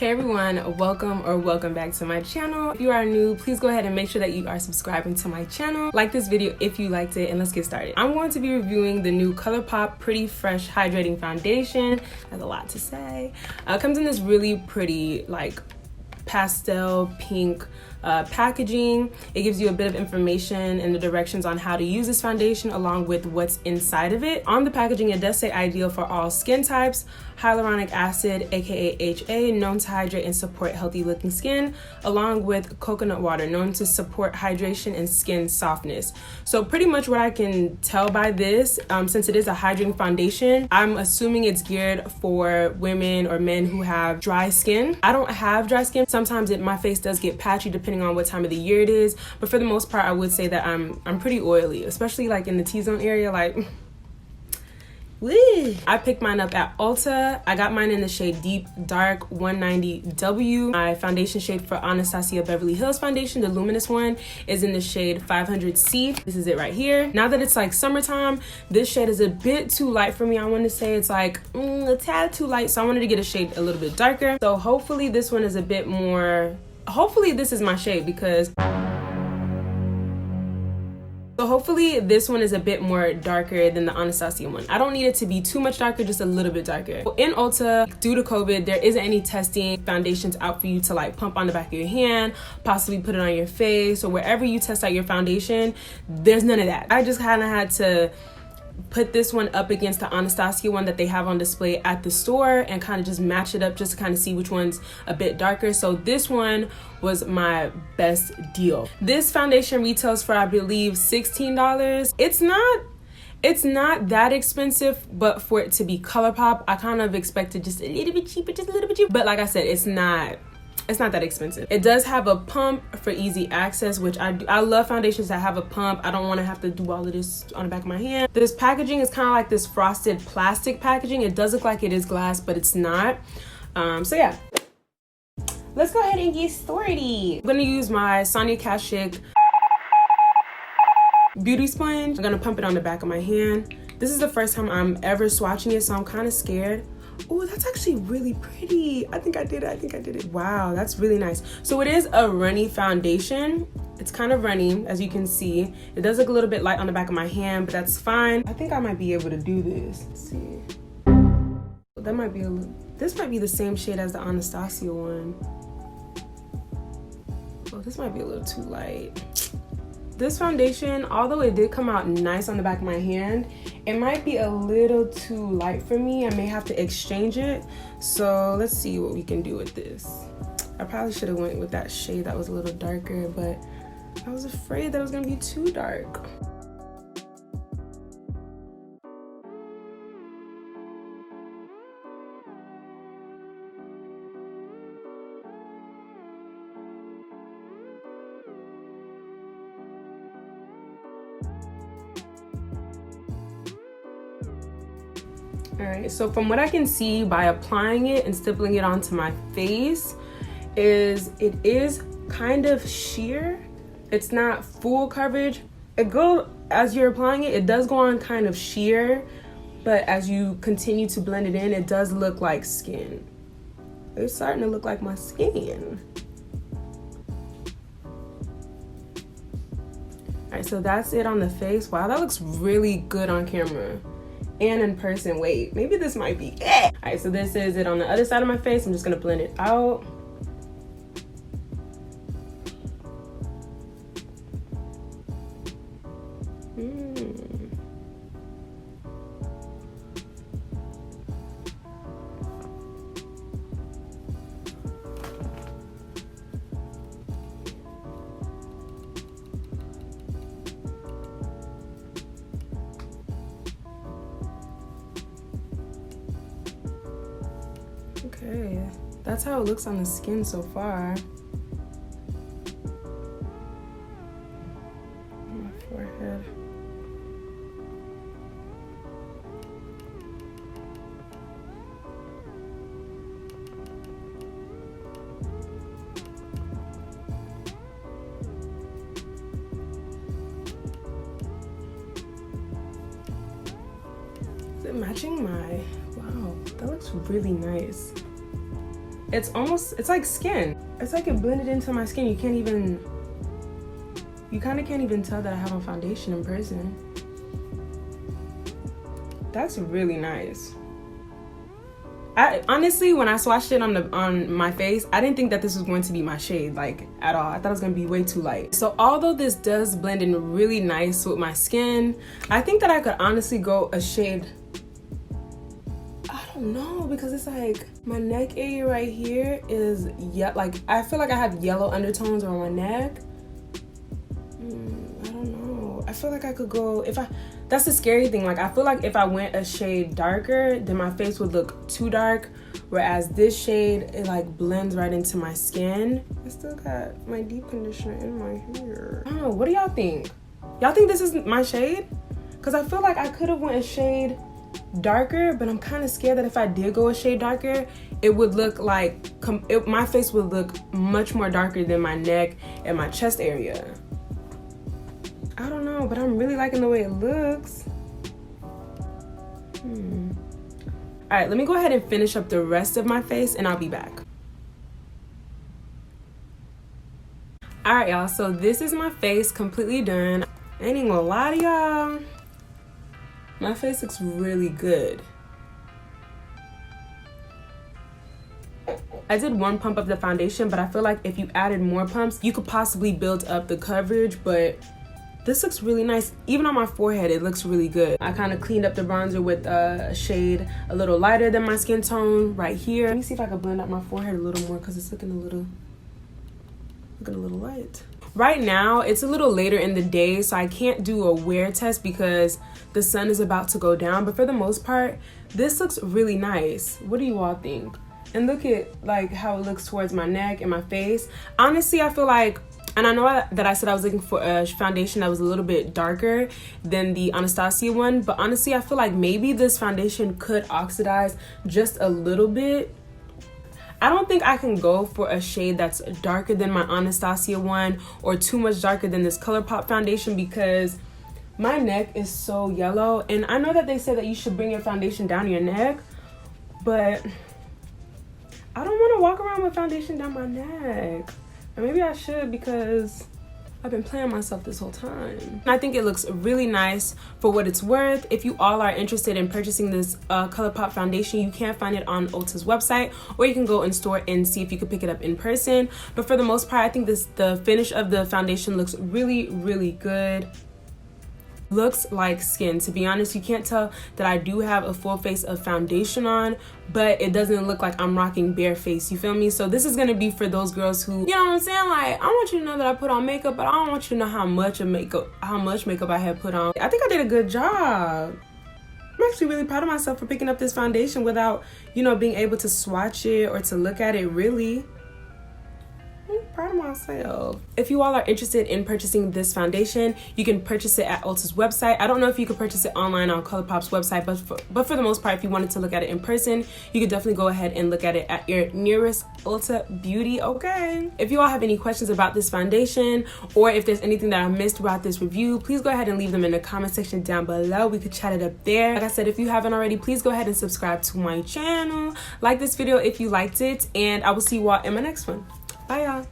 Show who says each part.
Speaker 1: Hey everyone, welcome back to my channel. If you are new, please go ahead and make sure that you are subscribing to my channel. Like this video if you liked it, and let's get started. I'm going to be reviewing the new Colourpop Pretty Fresh Hydrating Foundation. That's a lot to say. It comes in this really pretty like pastel pink packaging. It gives you a bit of information and the directions on how to use this foundation along with what's inside of it. On the packaging, it does say ideal for all skin types, hyaluronic acid, aka HA, known to hydrate and support healthy looking skin, along with coconut water, known to support hydration and skin softness. So pretty much what I can tell by this, since it is a hydrating foundation, I'm assuming it's geared for women or men who have dry skin. I don't have dry skin. Sometimes my face does get patchy depending on what time of the year it is, but for the most part I would say that I'm pretty oily, especially like in the T-zone area, like woo. I picked mine up at Ulta. I got mine in the shade Deep Dark 190W. My foundation shade for Anastasia Beverly Hills foundation, the luminous one, is in the shade 500C. This is it right here. Now that it's like summertime, this shade is a bit too light for me. I want to say it's like a tad too light, so I wanted to get a shade a little bit darker. So hopefully this one is a bit more, hopefully this is my shade because hopefully this one is a bit more darker than the Anastasia one. I don't need it to be too much darker, just a little bit darker. In Ulta, due to COVID, there isn't any testing foundations out for you to like pump on the back of your hand, possibly put it on your face, or wherever you test out your foundation. There's none of that. I just kind of had to put this one up against the Anastasia one that they have on display at the store and kind of just match it up just to kind of see which one's a bit darker. So this one was my best deal. This foundation retails for I believe $16. It's not that expensive, but for it to be Colourpop, I kind of expected just a little bit cheaper, But like I said, it's not that expensive. It does have a pump for easy access, which I love foundations that have a pump. I don't want to have to do all of this on the back of my hand. This packaging is kind of like this frosted plastic packaging. It does look like it is glass, but it's not. So yeah, let's go ahead and get started. I'm gonna use my Sonia Kashuk beauty sponge. I'm gonna pump it on the back of my hand. This is the first time I'm ever swatching it, so I'm kind of scared. Oh, that's actually really pretty. I think I did it. Wow, that's really nice. So it is a runny foundation. It's kind of runny, as you can see. It does look a little bit light on the back of my hand, but that's fine. I think I might be able to do this. Let's see. That might be this might be the same shade as the Anastasia one. Oh, this might be a little too light. This foundation, although it did come out nice on the back of my hand, it might be a little too light for me. I may have to exchange it. So let's see what we can do with this. I probably should have went with that shade that was a little darker, but I was afraid that it was gonna be too dark. All right, so from what I can see by applying it and stippling it onto my face, it is kind of sheer. It's not full coverage. As you're applying it, it does go on kind of sheer, but as you continue to blend it in, it does look like skin. It's starting to look like my skin. All right, so that's it on the face. Wow, that looks really good on camera. And in person, wait, maybe this might be it. All right, so this is it on the other side of my face. I'm just gonna blend it out. Okay, that's how it looks on the skin so far. On my forehead. Is it matching my, wow, that looks really nice. It's like skin. It's like it blended into my skin. You kind of can't even tell that I have a foundation in person. That's really nice. Honestly, when I swatched it on my face, I didn't think that this was going to be my shade, like, at all. I thought it was gonna be way too light. So although this does blend in really nice with my skin, I think that I could honestly go a shade, I don't know, because it's like my neck area right here is, yeah, like I feel like I have yellow undertones on my neck. I don't know. I feel like I could go, that's the scary thing. Like, I feel like if I went a shade darker, then my face would look too dark. Whereas this shade, it like blends right into my skin. I still got my deep conditioner in my hair. I don't know, what do y'all think? Y'all think this is my shade? Because I feel like I could have went a shade darker, but I'm kind of scared that if I did go a shade darker, it would look like, my face would look much more darker than my neck and my chest area. I don't know, but I'm really liking the way it looks. All right, let me go ahead and finish up the rest of my face and I'll be back. All right, y'all, so this is my face completely done. I ain't even gonna lie to y'all. My face looks really good. I did one pump of the foundation, but I feel like if you added more pumps, you could possibly build up the coverage, but this looks really nice. Even on my forehead, it looks really good. I kind of cleaned up the bronzer with a shade a little lighter than my skin tone right here. Let me see if I can blend up my forehead a little more because it's looking a little light. Right now, it's a little later in the day, so I can't do a wear test because the sun is about to go down. But for the most part, this looks really nice. What do you all think? And look at like how it looks towards my neck and my face. Honestly, I feel like, and I know that I said I was looking for a foundation that was a little bit darker than the Anastasia one, but honestly, I feel like maybe this foundation could oxidize just a little bit. I don't think I can go for a shade that's darker than my Anastasia one or too much darker than this Colourpop foundation because my neck is so yellow. And I know that they say that you should bring your foundation down your neck, but I don't want to walk around with foundation down my neck. Or maybe I should because I've been playing myself this whole time. And I think it looks really nice for what it's worth. If you all are interested in purchasing this Colourpop foundation, you can find it on Ulta's website, or you can go in store and see if you could pick it up in person. But for the most part, I think the finish of the foundation looks really, really good. Looks like skin. To be honest, you can't tell that I do have a full face of foundation on, but it doesn't look like I'm rocking bare face, you feel me? So this is gonna be for those girls who, you know what I'm saying, like, I want you to know that I put on makeup, but I don't want you to know how much makeup I had put on. I think I did a good job. I'm actually really proud of myself for picking up this foundation without, you know, being able to swatch it or to look at it really. I'm proud of myself. If you all are interested in purchasing this foundation, you can purchase it at Ulta's website. I don't know if you could purchase it online on Colourpop's website, but for the most part, if you wanted to look at it in person, you could definitely go ahead and look at it at your nearest Ulta Beauty, okay? If you all have any questions about this foundation, or if there's anything that I missed throughout this review, please go ahead and leave them in the comment section down below. We could chat it up there. Like I said, if you haven't already, please go ahead and subscribe to my channel. Like this video if you liked it, and I will see you all in my next one. Bye, y'all.